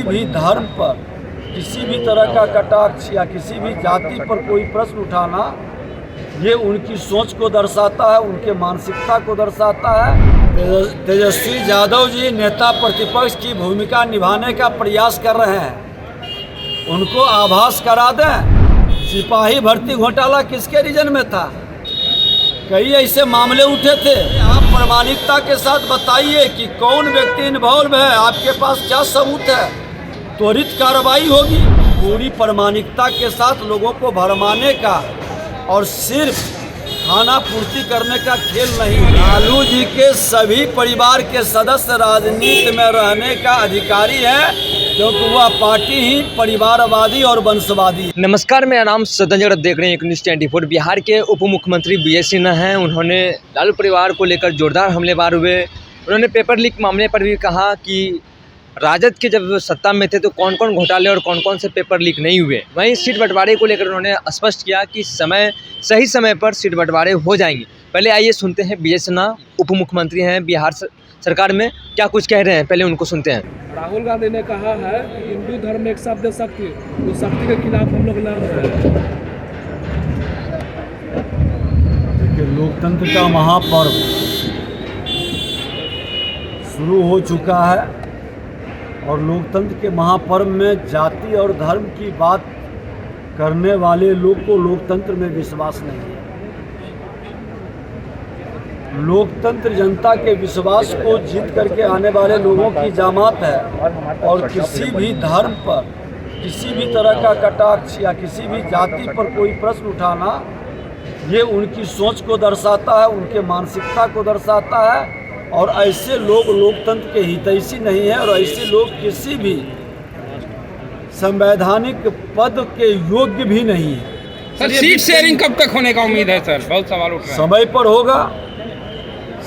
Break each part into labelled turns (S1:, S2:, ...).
S1: भी धर्म पर किसी भी तरह का कटाक्ष या किसी भी जाति पर कोई प्रश्न उठाना, ये उनकी सोच को दर्शाता है, उनके मानसिकता को दर्शाता है। तेजस्वी यादव जी नेता प्रतिपक्ष की भूमिका निभाने का प्रयास कर रहे हैं। उनको आभास करा दें, सिपाही भर्ती घोटाला किसके रीजन में था? कई ऐसे मामले उठे थे। आप प्रामाणिकता के साथ बताइए कि कौन व्यक्ति इन्वॉल्व है, आपके पास क्या सबूत है, त्वरित कार्रवाई होगी। पूरी प्रामाणिकता के साथ लोगों को भरमाने का और सिर्फ खाना पूर्ति करने का खेल नहीं। लालू जी के सभी परिवार के सदस्य राजनीति में रहने का अधिकारी है, क्योंकि वह पार्टी ही परिवारवादी और वंशवादी।
S2: नमस्कार, मेरा नाम सदन देख रहे हैं न्यूज़ 24। बिहार के उप मुख्यमंत्री BS सिन्हा हैं। उन्होंने लालू परिवार को लेकर जोरदार हमलेबार हुए। उन्होंने पेपर लीक मामले पर भी कहा कि राजद के जब सत्ता में थे तो कौन कौन घोटाले और कौन कौन से पेपर लीक नहीं हुए। वहीं सीट बंटवारे को लेकर उन्होंने स्पष्ट किया कि सही समय पर सीट बंटवारे हो जाएंगे। पहले आइए सुनते हैं BS सिन्हा, उप मुख्यमंत्री हैं बिहार सरकार में, क्या कुछ कह रहे हैं, पहले उनको सुनते हैं।
S3: राहुल गांधी ने कहा है कि हिंदू धर्म में एक शब्द शक्ति, तो शक्ति के खिलाफ हम लोग लड़ रहे हैं।
S1: देखिए, लोकतंत्र का महापर्व शुरू हो चुका है और लोकतंत्र के महापर्व में जाति और धर्म की बात करने वाले लोग को लोकतंत्र में विश्वास नहीं है। लोकतंत्र जनता के विश्वास को जीत करके आने वाले लोगों की जामात है, और किसी भी धर्म पर किसी भी तरह का कटाक्ष या किसी भी जाति पर कोई प्रश्न उठाना, ये उनकी सोच को दर्शाता है, उनके मानसिकता को दर्शाता है। और ऐसे लोग लोकतंत्र के हितैषी नहीं है, और ऐसे लोग किसी भी संवैधानिक पद के योग्य भी नहीं है।
S4: सर, सीट शेयरिंग कब तक होने का उम्मीद है? सर, बहुत सवाल उठ रहे हैं।
S1: समय पर होगा।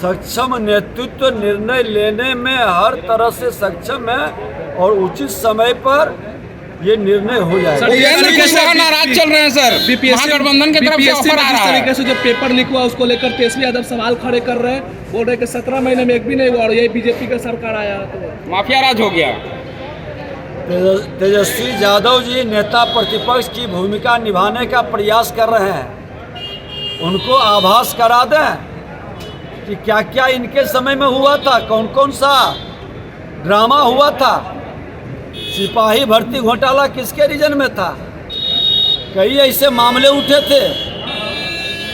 S1: सक्षम नेतृत्व निर्णय लेने में हर तरह से सक्षम है, और उचित समय पर ये निर्णय हो जाएगा।
S4: उपेंद्र कुशवाहा नाराज चल रहे हैं सर, महागठबंधन की तरफ से ऑफर आ रहा है।
S3: तरीके से जो पेपर लीक हुआ उसको लेकर तेजस्वी यादव सवाल खड़े कर रहे हैं, बोल रहे कि 17 महीने में एक भी नहीं हुआ, और यही बीजेपी का सरकार आया तो
S4: माफिया राज हो गया।
S1: तेजस्वी यादव जी नेता प्रतिपक्ष की भूमिका निभाने का प्रयास कर रहे हैं। उनको आभास करा दें कि क्या क्या इनके समय में हुआ था, कौन कौन सा ड्रामा हुआ था। सिपाही भर्ती घोटाला किसके रीजन में था? कई ऐसे मामले उठे थे,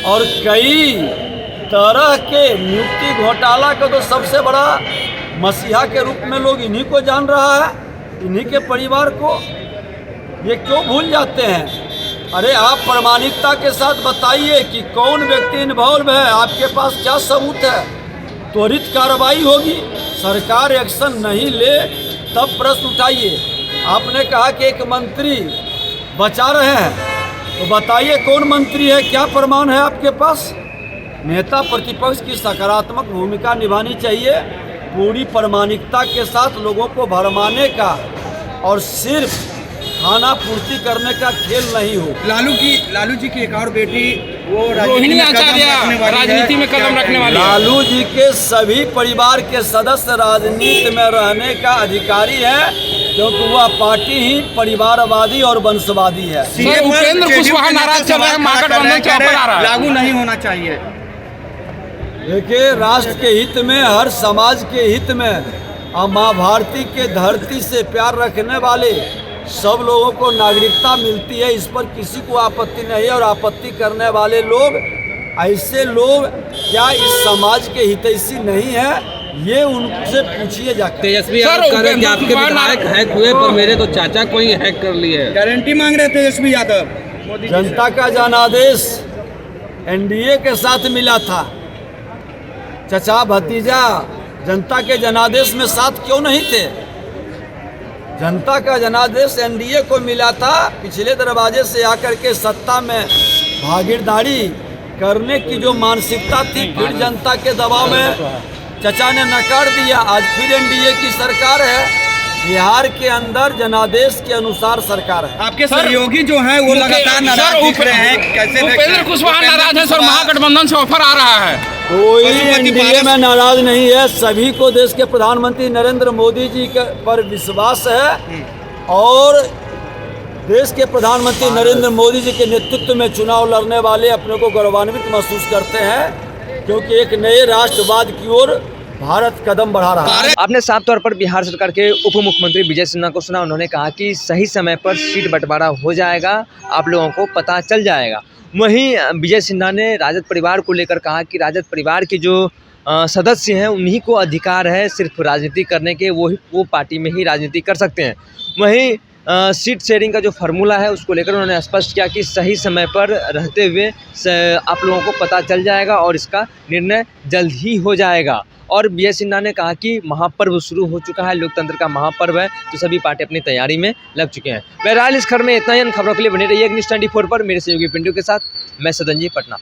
S1: और कई तरह के नियुक्ति घोटाला का तो सबसे बड़ा मसीहा के रूप में लोग इन्हीं को जान रहा है, इन्हीं के परिवार को। ये क्यों भूल जाते हैं? अरे आप प्रामाणिकता के साथ बताइए कि कौन व्यक्ति इन्वॉल्व है, आपके पास क्या सबूत है, त्वरित कार्रवाई होगी। सरकार एक्शन नहीं ले तब प्रश्न उठाइए। आपने कहा कि एक मंत्री बचा रहे हैं, तो बताइए कौन मंत्री है, क्या प्रमाण है आपके पास? नेता प्रतिपक्ष की सकारात्मक भूमिका निभानी चाहिए, पूरी प्रामाणिकता के साथ लोगों को भरमाने का और सिर्फ खाना पूर्ति करने का खेल नहीं हो।
S5: लालू जी की एक और बेटी वो
S4: रोहिणी आचार्य राजनीति में कदम रखने वाली है।
S1: लालू जी के सभी परिवार के सदस्य राजनीति में रहने का अधिकारी है, क्योंकि वह पार्टी ही परिवारवादी और वंशवादी है।
S4: सर, उपेंद्र कुशवाहा नाराज चल रहे हैं, महागठबंधन से ऑफर आ रहा है।
S5: लागू नहीं होना चाहिए।
S1: देखिए, राष्ट्र के हित में, हर समाज के हित में, और माँ भारती के धरती से प्यार रखने वाले सब लोगों को नागरिकता मिलती है, इस पर किसी को आपत्ति नहीं है। और आपत्ति करने वाले लोग, ऐसे लोग क्या इस समाज के हितैषी नहीं है, ये उनसे पूछिए जाकर।
S5: तेजस्वी यादव कह रहे हैं कि आपके विधायक हैक हुए, पर मेरे तो चाचा को ही हैक कर लिए। गारंटी मांग रहे तेजस्वी यादव।
S1: जनता का जनादेश NDA के साथ मिला था। चचा भतीजा जनता के जनादेश में साथ क्यों नहीं थे? जनता का जनादेश NDA को मिला था। पिछले दरवाजे से आकर के सत्ता में भागीदारी करने की जो मानसिकता थी, फिर जनता के दबाव में चचा ने नकार दिया। आज फिर NDA की सरकार है। बिहार के अंदर जनादेश के अनुसार सरकार है।
S5: आपके सहयोगी जो हैं वो लगातार नाराज दिख रहे हैं, कैसे?
S4: उपेंद्र कुशवाहा नाराज है सर, महागठबंधन से ऑफर आ रहा है।
S1: कोई NDA में नाराज नहीं है। सभी को देश के प्रधानमंत्री नरेंद्र मोदी जी पर विश्वास है और देश के प्रधानमंत्री नरेंद्र मोदी जी के नेतृत्व में चुनाव लड़ने वाले अपने को गौरवान्वित महसूस करते हैं, क्योंकि एक नए राष्ट्रवाद की ओर भारत कदम बढ़ा रहा है।
S2: आपने साफ तौर पर बिहार सरकार के उप मुख्यमंत्री विजय सिन्हा को सुना। उन्होंने कहा कि सही समय पर सीट बंटवारा हो जाएगा, आप लोगों को पता चल जाएगा। वहीं विजय सिन्हा ने राजद परिवार को लेकर कहा कि राजद परिवार के जो सदस्य हैं उन्हीं को अधिकार है सिर्फ राजनीति करने के, वो पार्टी में ही राजनीति कर सकते हैं। वहीं सीट शेयरिंग का जो फार्मूला है उसको लेकर उन्होंने स्पष्ट किया कि सही समय पर रहते हुए आप लोगों को पता चल जाएगा और इसका निर्णय जल्द ही हो जाएगा। और विजय सिन्हा ने कहा कि महापर्व शुरू हो चुका है, लोकतंत्र का महापर्व है, तो सभी पार्टी अपनी तैयारी में लग चुके हैं। बहरहाल इस खबर में इतना ही। इन खबरों के लिए बने रहिए न्यूज़ 24 पर। मेरे सहयोगी पिंटू के साथ मैं सदन जी, पटना।